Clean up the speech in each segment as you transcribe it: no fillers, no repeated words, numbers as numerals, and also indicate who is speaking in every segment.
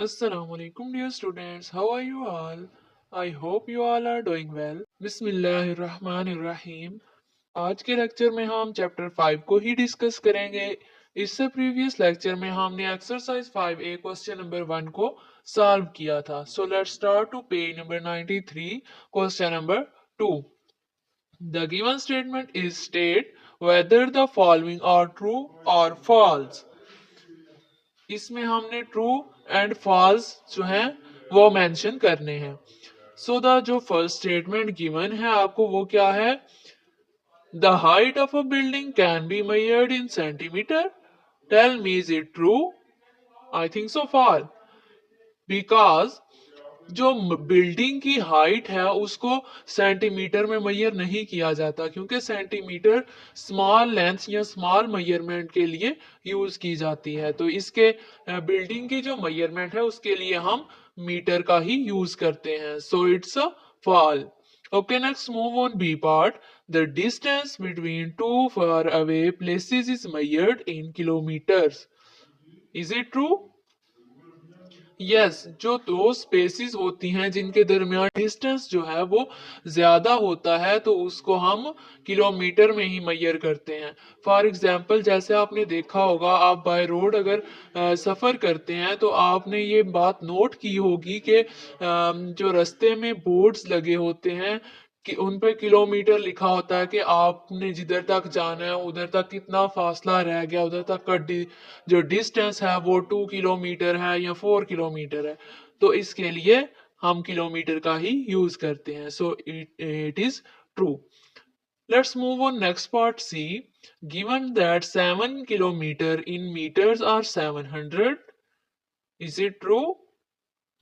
Speaker 1: Assalamu alaikum dear students. How are you all? I hope you all are doing well. बिस्मिल्लाहिर्रहमानिर्रहीम। आज के lecture में हम chapter 5 को ही डिस्कस करेंगे। इससे प्रीवियस लेक्चर में हमने एक्सरसाइज 5A क्वेश्चन नंबर 1 को सॉल्व किया था। So let's start to page number 93 question number 2। The given statement is state whether the following are true or false। इसमें हमने ट्रू एंड फॉल्स जो है वो मेंशन करने हैं। सो द जो फर्स्ट स्टेटमेंट गिवन है आपको वो क्या है? The height of a building can be measured in centimetre. Tell me is it true? I think so for, because जो बिल्डिंग की हाइट है उसको सेंटीमीटर में मेजर नहीं किया जाता, क्योंकि सेंटीमीटर स्मॉल लेंथ या स्मॉल मेजरमेंट के लिए यूज की जाती है। तो इसके बिल्डिंग की जो मेजरमेंट है उसके लिए हम मीटर का ही यूज करते हैं। So it's a fall. Okay, next move on B part. The distance between two far away places is measured in kilometres. Is it true? Yes, जो दो स्पेसिस होती हैं जिनके दरमियान डिस्टेंस जो है वो ज्यादा होता है तो उसको हम किलोमीटर में ही मेजर करते हैं। फॉर एग्जांपल, जैसे आपने देखा होगा, आप बाय रोड अगर सफर करते हैं तो आपने ये बात नोट की होगी कि जो रास्ते में बोर्ड्स लगे होते हैं कि उन पे किलोमीटर लिखा होता है कि आपने जिधर तक जाना है उधर तक कितना फासला रह गया, उधर तक का जो डिस्टेंस है वो 2 किलोमीटर है या 4 किलोमीटर है। तो इसके लिए हम किलोमीटर का ही यूज करते हैं। So it is true. Let's move on next part C. Given that 7 kilometre in metres are 700, is it true?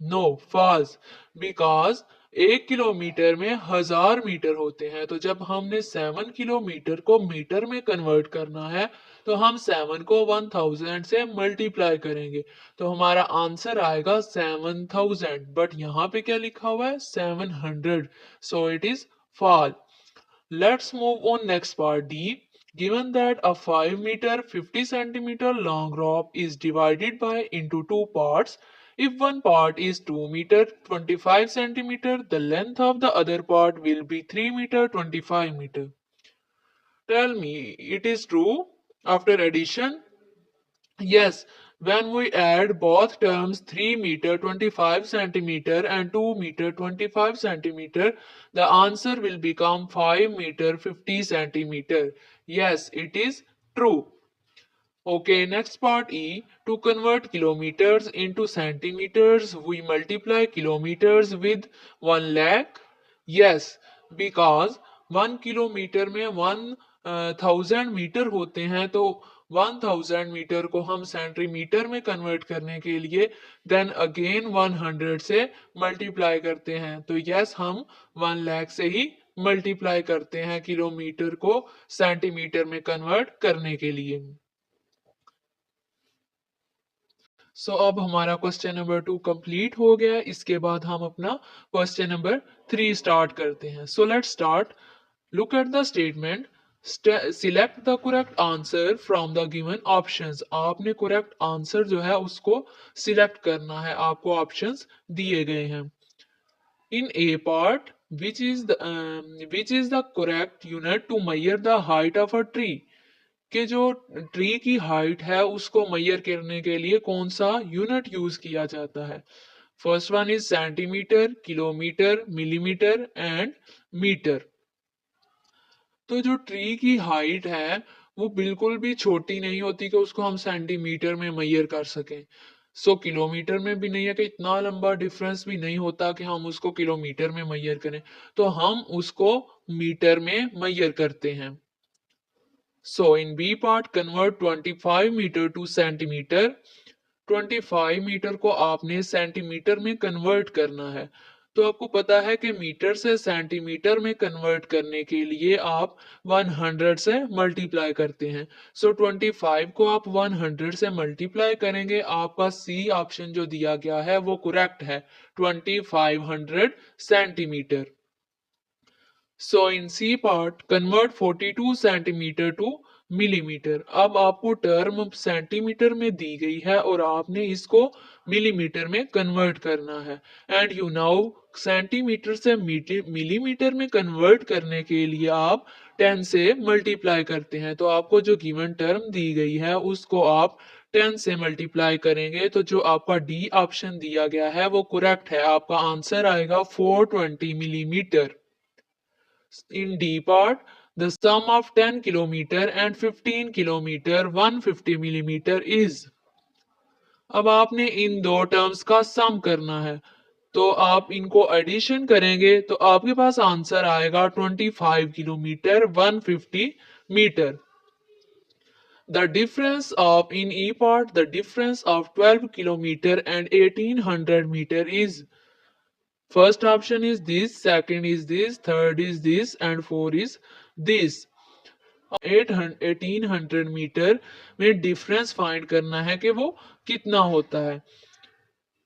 Speaker 1: No, false. Because 1 kilometre में 1000 मीटर होते हैं, तो जब हमने 7 किलोमीटर को मीटर में कन्वर्ट करना है तो हम 7 को 1000 से मल्टीप्लाई करेंगे, तो हमारा आंसर आएगा 7000। बट यहाँ पे क्या लिखा हुआ है? 700। सो it is fall. Let's move on next part D. Given that a 5 meter 50 centimeter long rope is divided by into two parts, if one part is 2 meter 25 centimeter, the length of the other part will be 3 meter 25 meter. Tell me, it is true after addition? Yes, when we add both terms 3 meter 25 centimeter and 2 meter 25 centimeter, the answer will become 5 meter 50 centimeter. Yes, it is true. Okay, next part E. To convert kilometers into centimeters, we multiply kilometers with 1 lakh. Yes, because 1 kilometre में 1000 metre होते हैं, तो 1000 metre को हम centimetre में convert करने के लिए देन अगेन 100 से मल्टीप्लाई करते हैं। तो यस, हम 1 लाख से ही मल्टीप्लाई करते हैं किलोमीटर को सेंटीमीटर में कन्वर्ट करने के लिए। सो अब हमारा क्वेश्चन नंबर 2 कंप्लीट हो गया। इसके बाद हम अपना क्वेश्चन नंबर 3 स्टार्ट करते हैं। सो let's start. Look at the statement. Select the correct answer from the given options. आपने करेक्ट आंसर जो है उसको सिलेक्ट करना है, आपको ऑप्शंस दिए गए हैं। इन ए part, which is the correct unit to measure the height of a tree? कि जो ट्री की हाइट है उसको मेजर करने के लिए कौन सा यूनिट यूज किया जाता है? First one is centimetre, kilometre, millimetre and metre. तो जो ट्री की हाइट है वो बिल्कुल भी छोटी नहीं होती कि उसको हम सेंटीमीटर में मेजर कर सकें। सो किलोमीटर में भी नहीं है कि इतना लंबा डिफरेंस भी नहीं होता कि हम उसको किलोमीटर में मेजर करें, तो हम उसको मीटर में मेजर करते हैं। So in B part, convert 25 meter to centimeter. 25 metre को आपने सेंटीमीटर में कन्वर्ट करना है। तो आपको पता है कि मीटर से सेंटीमीटर में कन्वर्ट करने के लिए आप 100 से मल्टीप्लाई करते हैं। सो 25 को आप 100 से मल्टीप्लाई करेंगे, आपका सी ऑप्शन जो दिया गया है वो करेक्ट है, 2500 centimetre. So in C part, convert 42 centimeter to millimetre. अब आपको टर्म सेंटीमीटर में दी गई है और आपने इसको मिलीमीटर में कन्वर्ट करना है। एंड यू नाउ सेंटीमीटर से मिलीमीटर में कन्वर्ट करने के लिए आप 10 से मल्टीप्लाई करते हैं। तो आपको जो गिवन टर्म दी गई है उसको आप 10 से मल्टीप्लाई करेंगे तो जो आपका डी ऑप्शन दिया गया है वो करेक्ट है। आपका आंसर आएगा 420 millimetre. In D part, the sum of 10 kilometer and 15 kilometer 150 millimeter is। अब आपने इन दो टर्म्स का सम करना है तो आप इनको एडिशन करेंगे तो आपके पास आंसर आएगा 25 kilometre 150 metre. The difference of in E part, the difference of 12 kilometer and 1800 meter is। First option is this, second is this, third is this, and four is this। 1800 metre में difference find करना है कि वो कितना होता है।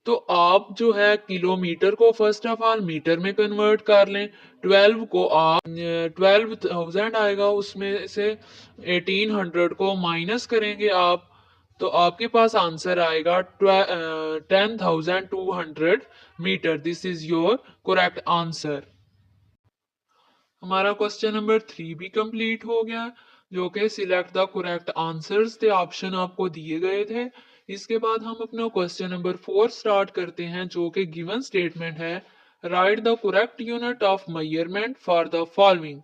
Speaker 1: तो आप जो है किलोमीटर को फर्स्ट ऑफ ऑल मीटर में कन्वर्ट कर लें। 12 को आप 12,000 आएगा, उसमें से 1800 को माइनस करेंगे आप तो आपके पास आंसर आएगा 10,200 metre. This is your correct answer. हमारा क्वेश्चन नंबर 3 भी कंप्लीट हो गया जो कि सिलेक्ट द करेक्ट आंसर्स थे, ऑप्शन आपको दिए गए थे। इसके बाद हम अपना क्वेश्चन नंबर 4 स्टार्ट करते हैं जो कि गिवन स्टेटमेंट है, write the correct unit of measurement for the following.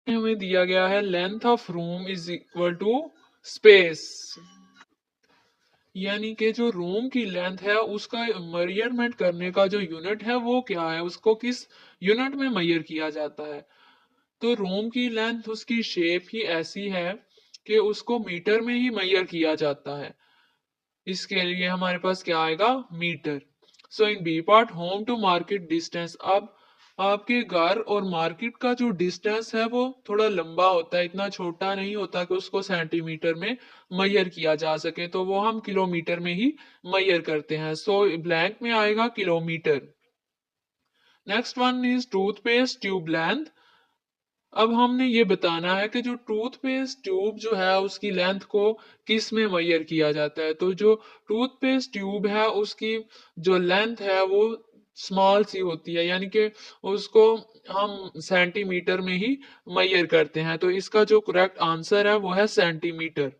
Speaker 1: हमें दिया गया है length of room is equal to space, यानी कि जो रूम की लेंथ है उसका मेजरमेंट करने का जो यूनिट है वो क्या है, उसको किस यूनिट में मेजर किया जाता है। तो रूम की लेंथ उसकी शेप ही ऐसी है कि उसको मीटर में ही मेजर किया जाता है। इसके लिए हमारे पास क्या आएगा, metre. So in B part, home to market distance. अब आपके घर और मार्केट का जो डिस्टेंस है वो थोड़ा लंबा होता है, इतना छोटा नहीं होता कि उसको सेंटीमीटर में मेजर किया जा सके, तो वो हम किलोमीटर में ही मेजर करते हैं। सो ब्लैंक में आएगा kilometre. Next one is toothpaste tube length. अब हमने ये बताना है कि जो टूथपेस्ट ट्यूब जो है उसकी लेंथ को किस में मेजर किया जाता है। तो जो टूथपेस्ट ट्यूब है उसकी जो लेंथ है वो स्मॉल सी होती है, यानी कि उसको हम सेंटीमीटर में ही मेजर करते हैं। तो इसका जो करेक्ट आंसर है वो है centimetre.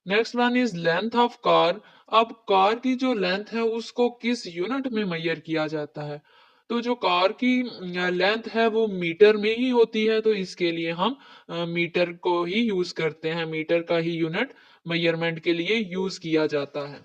Speaker 1: Next one is length of car. अब कार की जो लेंथ है उसको किस यूनिट में मेजर किया जाता है। तो जो कार की लेंथ है वो मीटर में ही होती है, तो इसके लिए हम मीटर को ही यूज करते हैं, मीटर का ही यूनिट मेजरमेंट के लिए यूज किया जाता है।